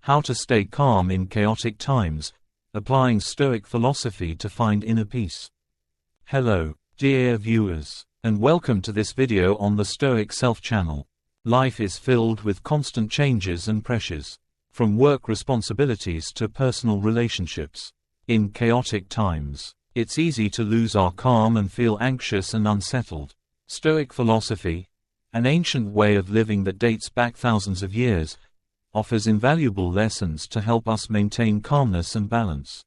How to stay calm in chaotic times, applying Stoic philosophy to find inner peace. Hello, dear viewers, and welcome to this video on the Stoic Self channel. Life is filled with constant changes and pressures, from work responsibilities to personal relationships. In chaotic times, it's easy to lose our calm and feel anxious and unsettled. Stoic philosophy, an ancient way of living that dates back thousands of years, offers invaluable lessons to help us maintain calmness and balance.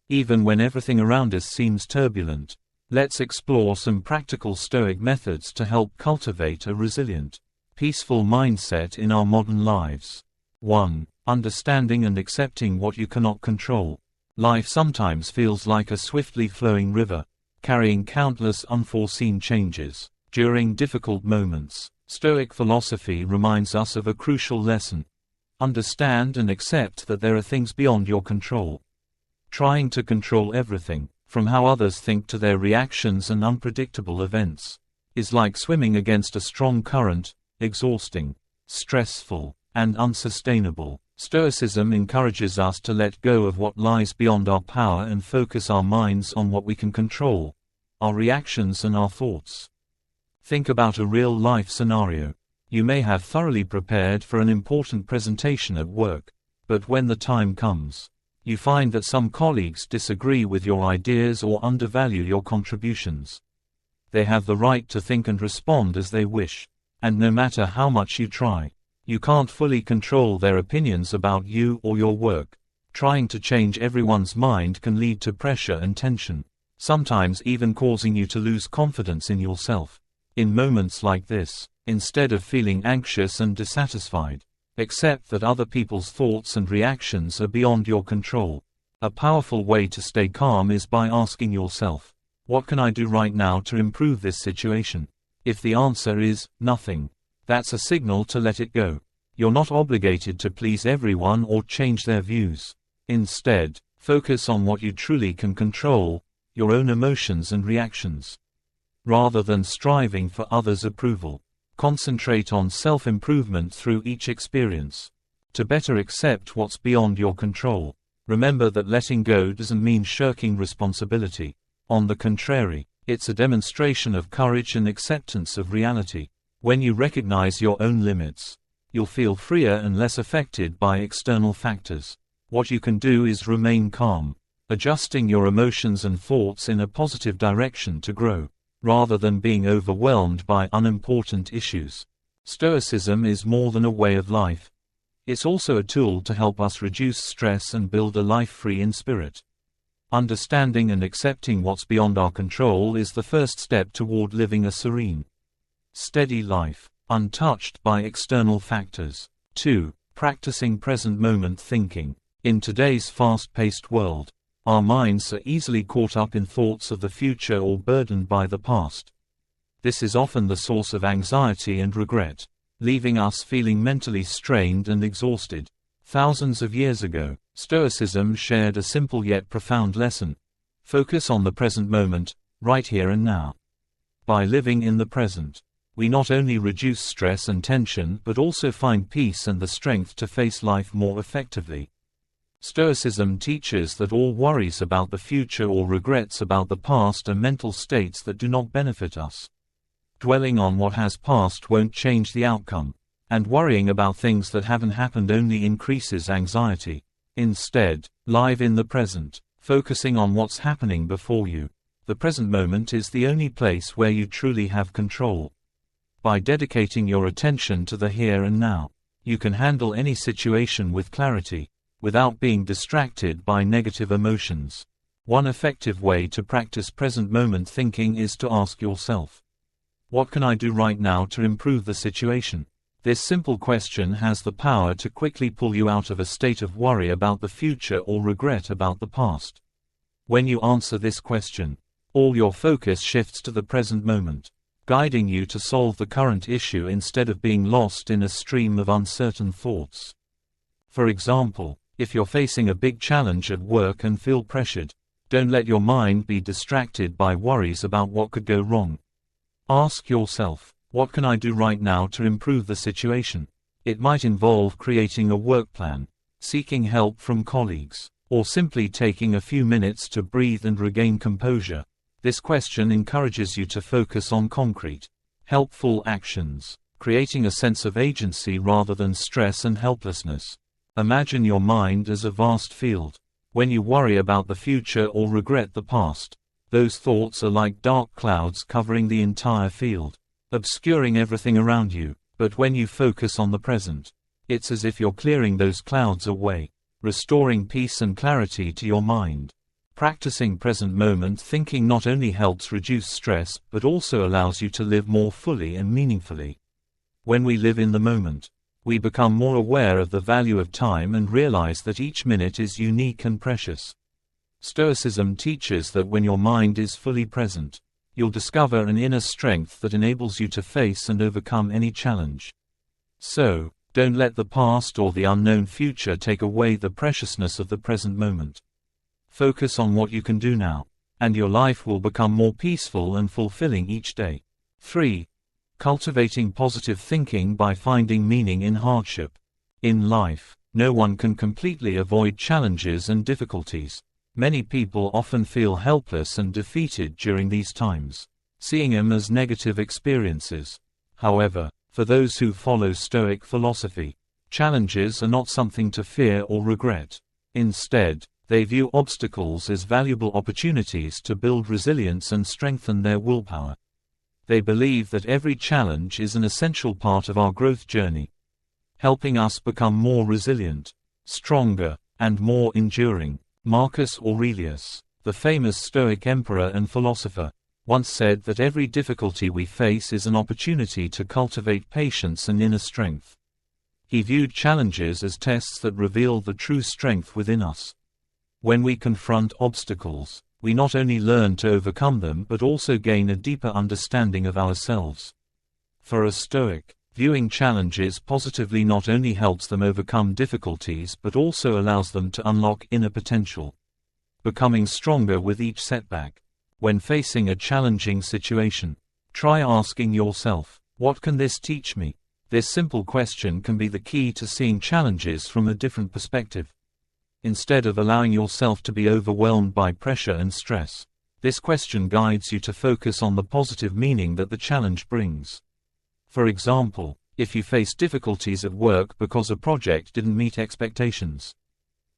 Even when everything around us seems turbulent, let's explore some practical Stoic methods to help cultivate a resilient, peaceful mindset in our modern lives. 1. Understanding and accepting what you cannot control. Life sometimes feels like a swiftly flowing river, carrying countless unforeseen changes. During difficult moments, Stoic philosophy reminds us of a crucial lesson. Understand and accept that there are things beyond your control. Trying to control everything, from how others think to their reactions and unpredictable events, is like swimming against a strong current, exhausting, stressful, and unsustainable. Stoicism encourages us to let go of what lies beyond our power and focus our minds on what we can control, our reactions and our thoughts. Think about a real-life scenario. You may have thoroughly prepared for an important presentation at work, but when the time comes, you find that some colleagues disagree with your ideas or undervalue your contributions. They have the right to think and respond as they wish, and no matter how much you try, you can't fully control their opinions about you or your work. Trying to change everyone's mind can lead to pressure and tension, sometimes even causing you to lose confidence in yourself. In moments like this, instead of feeling anxious and dissatisfied, accept that other people's thoughts and reactions are beyond your control. A powerful way to stay calm is by asking yourself, what can I do right now to improve this situation? If the answer is nothing, that's a signal to let it go. You're not obligated to please everyone or change their views. Instead, focus on what you truly can control, your own emotions and reactions. Rather than striving for others' approval, concentrate on self-improvement through each experience. To better accept what's beyond your control, remember that letting go doesn't mean shirking responsibility. On the contrary, it's a demonstration of courage and acceptance of reality. When you recognize your own limits, you'll feel freer and less affected by external factors. What you can do is remain calm, adjusting your emotions and thoughts in a positive direction to grow, rather than being overwhelmed by unimportant issues. Stoicism is more than a way of life. It's also a tool to help us reduce stress and build a life free in spirit. Understanding and accepting what's beyond our control is the first step toward living a serene, steady life, untouched by external factors. 2. Practicing present moment thinking. In today's fast-paced world, our minds are easily caught up in thoughts of the future or burdened by the past. This is often the source of anxiety and regret, leaving us feeling mentally strained and exhausted. Thousands of years ago, Stoicism shared a simple yet profound lesson. Focus on the present moment, right here and now. By living in the present, we not only reduce stress and tension but also find peace and the strength to face life more effectively. Stoicism teaches that all worries about the future or regrets about the past are mental states that do not benefit us. Dwelling on what has passed won't change the outcome, and worrying about things that haven't happened only increases anxiety. Instead, live in the present, focusing on what's happening before you. The present moment is the only place where you truly have control. By dedicating your attention to the here and now, you can handle any situation with clarity, without being distracted by negative emotions. One effective way to practice present moment thinking is to ask yourself, what can I do right now to improve the situation? This simple question has the power to quickly pull you out of a state of worry about the future or regret about the past. When you answer this question, all your focus shifts to the present moment, guiding you to solve the current issue instead of being lost in a stream of uncertain thoughts. For example, if you're facing a big challenge at work and feel pressured, don't let your mind be distracted by worries about what could go wrong. Ask yourself, what can I do right now to improve the situation? It might involve creating a work plan, seeking help from colleagues, or simply taking a few minutes to breathe and regain composure? This question encourages you to focus on concrete, helpful actions, creating a sense of agency rather than stress and helplessness. Imagine your mind as a vast field. When you worry about the future or regret the past, those thoughts are like dark clouds covering the entire field, obscuring everything around you. But when you focus on the present, it's as if you're clearing those clouds away, restoring peace and clarity to your mind. Practicing present moment thinking not only helps reduce stress but also allows you to live more fully and meaningfully. When we live in the moment, we become more aware of the value of time and realize that each minute is unique and precious. Stoicism teaches that when your mind is fully present, you'll discover an inner strength that enables you to face and overcome any challenge. So, don't let the past or the unknown future take away the preciousness of the present moment. Focus on what you can do now, and your life will become more peaceful and fulfilling each day. 3. Cultivating positive thinking by finding meaning in hardship. In life, no one can completely avoid challenges and difficulties. Many people often feel helpless and defeated during these times, seeing them as negative experiences. However, for those who follow Stoic philosophy, challenges are not something to fear or regret. Instead, they view obstacles as valuable opportunities to build resilience and strengthen their willpower. They believe that every challenge is an essential part of our growth journey, helping us become more resilient, stronger, and more enduring. Marcus Aurelius, the famous Stoic emperor and philosopher, once said that every difficulty we face is an opportunity to cultivate patience and inner strength. He viewed challenges as tests that reveal the true strength within us. When we confront obstacles, we not only learn to overcome them but also gain a deeper understanding of ourselves. For a Stoic, viewing challenges positively not only helps them overcome difficulties but also allows them to unlock inner potential, becoming stronger with each setback. When facing a challenging situation, try asking yourself, what can this teach me? This simple question can be the key to seeing challenges from a different perspective. Instead of allowing yourself to be overwhelmed by pressure and stress, this question guides you to focus on the positive meaning that the challenge brings. For example, if you face difficulties at work because a project didn't meet expectations,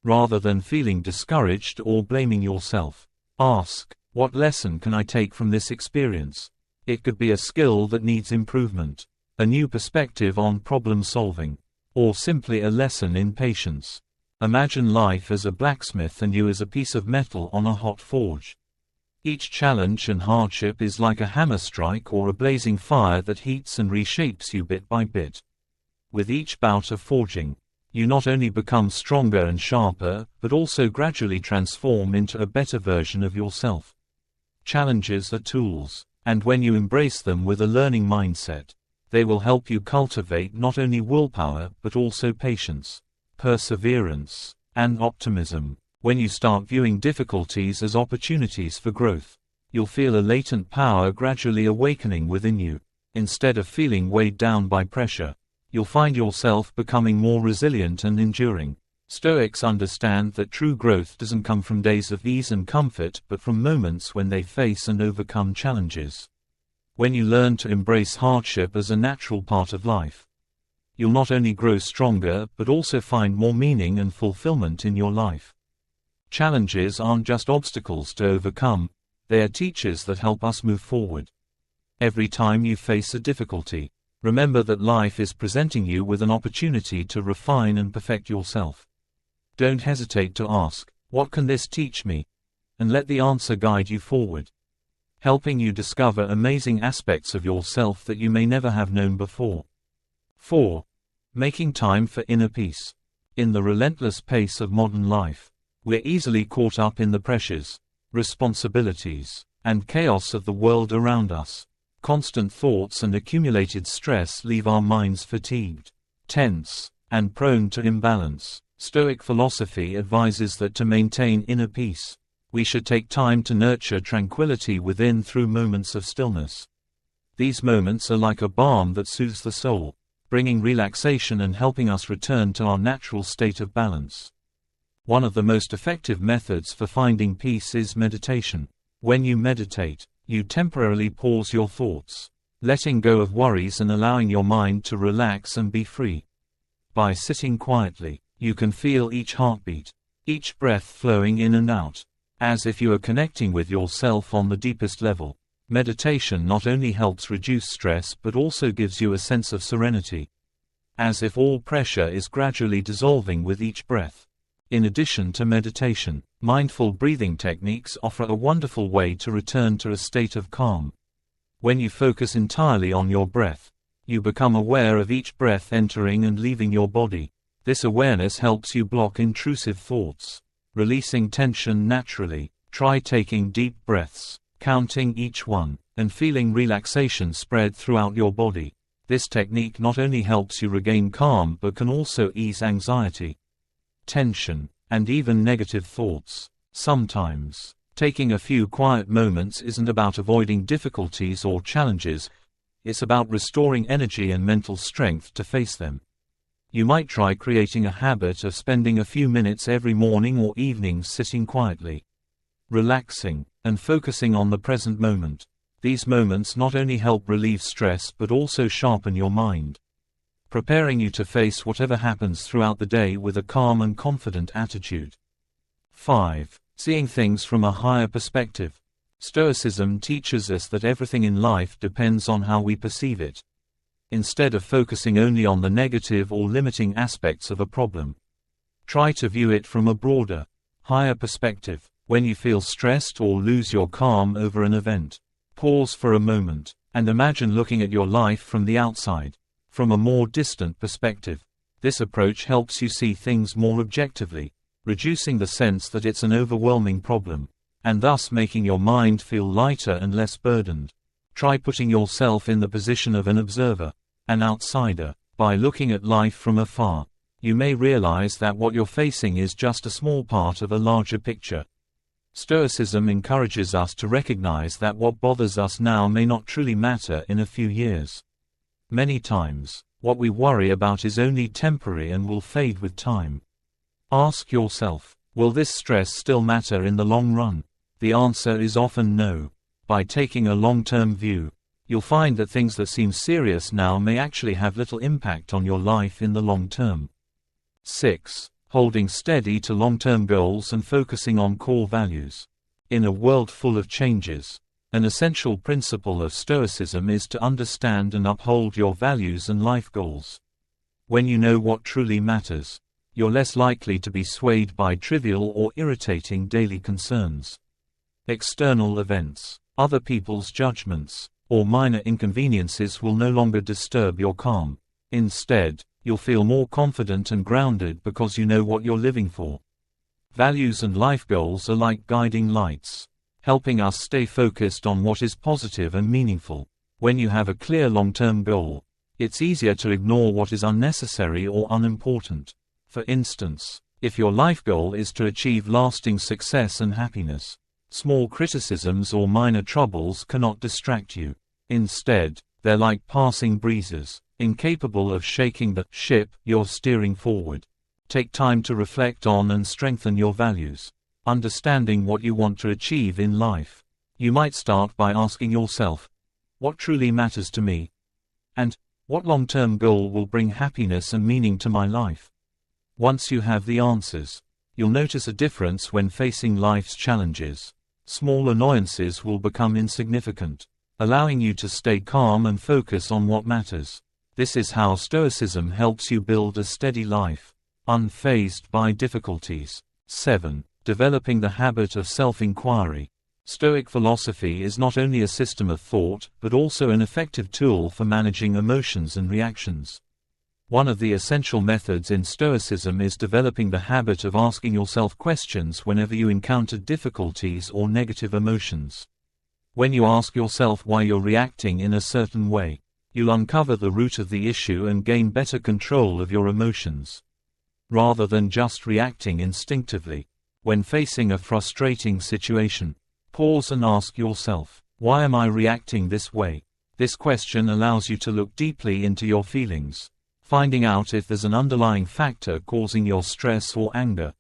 rather than feeling discouraged or blaming yourself, ask, what lesson can I take from this experience? It could be a skill that needs improvement, a new perspective on problem solving, or simply a lesson in patience. Imagine life as a blacksmith and you as a piece of metal on a hot forge. Each challenge and hardship is like a hammer strike or a blazing fire that heats and reshapes you bit by bit. With each bout of forging, you not only become stronger and sharper, but also gradually transform into a better version of yourself. Challenges are tools, and when you embrace them with a learning mindset, they will help you cultivate not only willpower but also patience, perseverance, and optimism. When you start viewing difficulties as opportunities for growth, you'll feel a latent power gradually awakening within you. Instead of feeling weighed down by pressure, you'll find yourself becoming more resilient and enduring. Stoics understand that true growth doesn't come from days of ease and comfort but from moments when they face and overcome challenges. When you learn to embrace hardship as a natural part of life, you'll not only grow stronger but also find more meaning and fulfillment in your life. Challenges aren't just obstacles to overcome, they are teachers that help us move forward. Every time you face a difficulty, remember that life is presenting you with an opportunity to refine and perfect yourself. Don't hesitate to ask, what can this teach me? And let the answer guide you forward, helping you discover amazing aspects of yourself that you may never have known before. 4. Making time for inner peace. In the relentless pace of modern life, we're easily caught up in the pressures, responsibilities, and chaos of the world around us. Constant thoughts and accumulated stress leave our minds fatigued, tense, and prone to imbalance. Stoic philosophy advises that to maintain inner peace, we should take time to nurture tranquility within through moments of stillness. These moments are like a balm that soothes the soul, bringing relaxation and helping us return to our natural state of balance. One of the most effective methods for finding peace is meditation. When you meditate, you temporarily pause your thoughts, letting go of worries and allowing your mind to relax and be free. By sitting quietly, you can feel each heartbeat, each breath flowing in and out, as if you are connecting with yourself on the deepest level. Meditation not only helps reduce stress but also gives you a sense of serenity, as if all pressure is gradually dissolving with each breath. In addition to meditation, mindful breathing techniques offer a wonderful way to return to a state of calm. When you focus entirely on your breath, you become aware of each breath entering and leaving your body. This awareness helps you block intrusive thoughts, releasing tension naturally. Try taking deep breaths, counting each one, and feeling relaxation spread throughout your body. This technique not only helps you regain calm but can also ease anxiety, tension, and even negative thoughts. Sometimes, taking a few quiet moments isn't about avoiding difficulties or challenges, it's about restoring energy and mental strength to face them. You might try creating a habit of spending a few minutes every morning or evening sitting quietly, relaxing, and focusing on the present moment. These moments not only help relieve stress but also sharpen your mind, preparing you to face whatever happens throughout the day with a calm and confident attitude. 5. Seeing things from a higher perspective. Stoicism teaches us that everything in life depends on how we perceive it. Instead of focusing only on the negative or limiting aspects of a problem, try to view it from a broader, higher perspective. When you feel stressed or lose your calm over an event, pause for a moment, and imagine looking at your life from the outside, from a more distant perspective. This approach helps you see things more objectively, reducing the sense that it's an overwhelming problem, and thus making your mind feel lighter and less burdened. Try putting yourself in the position of an observer, an outsider. By looking at life from afar, you may realize that what you're facing is just a small part of a larger picture. Stoicism encourages us to recognize that what bothers us now may not truly matter in a few years. Many times, what we worry about is only temporary and will fade with time. Ask yourself, will this stress still matter in the long run? The answer is often no. By taking a long-term view, you'll find that things that seem serious now may actually have little impact on your life in the long term. 6. Holding steady to long-term goals and focusing on core values. In a world full of changes, an essential principle of Stoicism is to understand and uphold your values and life goals. When you know what truly matters, you're less likely to be swayed by trivial or irritating daily concerns. External events, other people's judgments, or minor inconveniences will no longer disturb your calm. Instead, you'll feel more confident and grounded because you know what you're living for. Values and life goals are like guiding lights, helping us stay focused on what is positive and meaningful. When you have a clear long-term goal, it's easier to ignore what is unnecessary or unimportant. For instance, if your life goal is to achieve lasting success and happiness, small criticisms or minor troubles cannot distract you. Instead, they're like passing breezes, incapable of shaking the ship you're steering forward. Take time to reflect on and strengthen your values, understanding what you want to achieve in life. You might start by asking yourself, what truly matters to me? And, what long-term goal will bring happiness and meaning to my life? Once you have the answers, you'll notice a difference when facing life's challenges. Small annoyances will become insignificant, allowing you to stay calm and focus on what matters. This is how Stoicism helps you build a steady life, unfazed by difficulties. 7. Developing the habit of self-inquiry. Stoic philosophy is not only a system of thought but also an effective tool for managing emotions and reactions. One of the essential methods in Stoicism is developing the habit of asking yourself questions whenever you encounter difficulties or negative emotions. When you ask yourself why you're reacting in a certain way, you'll uncover the root of the issue and gain better control of your emotions, rather than just reacting instinctively. When facing a frustrating situation, pause and ask yourself, why am I reacting this way? This question allows you to look deeply into your feelings, finding out if there's an underlying factor causing your stress or anger.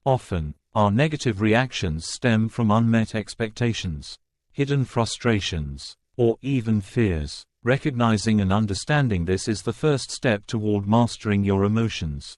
Often, our negative reactions stem from unmet expectations, hidden frustrations, or even fears. Recognizing and understanding this is the first step toward mastering your emotions,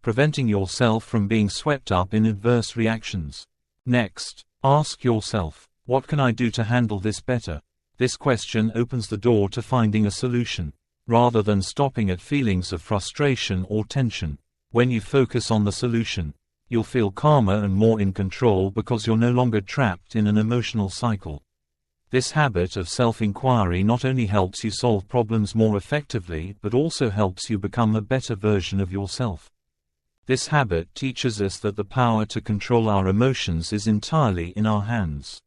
preventing yourself from being swept up in adverse reactions. Next, ask yourself, what can I do to handle this better? This question opens the door to finding a solution, rather than stopping at feelings of frustration or tension. When you focus on the solution, you'll feel calmer and more in control because you're no longer trapped in an emotional cycle. This habit of self-inquiry not only helps you solve problems more effectively but also helps you become a better version of yourself. This habit teaches us that the power to control our emotions is entirely in our hands.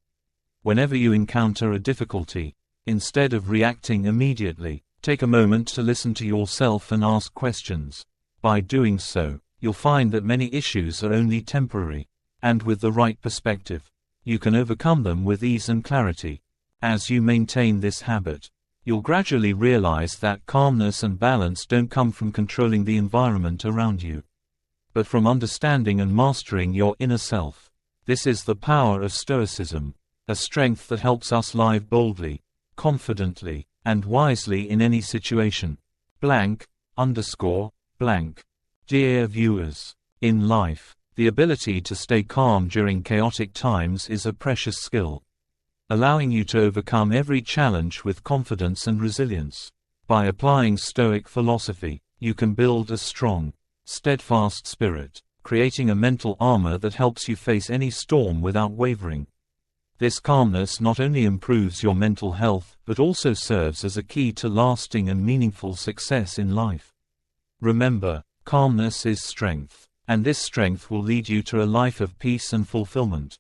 Whenever you encounter a difficulty, instead of reacting immediately, take a moment to listen to yourself and ask questions. By doing so, you'll find that many issues are only temporary, and with the right perspective, you can overcome them with ease and clarity. As you maintain this habit, you'll gradually realize that calmness and balance don't come from controlling the environment around you, but from understanding and mastering your inner self. This is the power of Stoicism, a strength that helps us live boldly, confidently, and wisely in any situation. Blank. Dear viewers, in life, the ability to stay calm during chaotic times is a precious skill, allowing you to overcome every challenge with confidence and resilience. By applying Stoic philosophy, you can build a strong, steadfast spirit, creating a mental armor that helps you face any storm without wavering. This calmness not only improves your mental health but also serves as a key to lasting and meaningful success in life. Remember, calmness is strength, and this strength will lead you to a life of peace and fulfillment.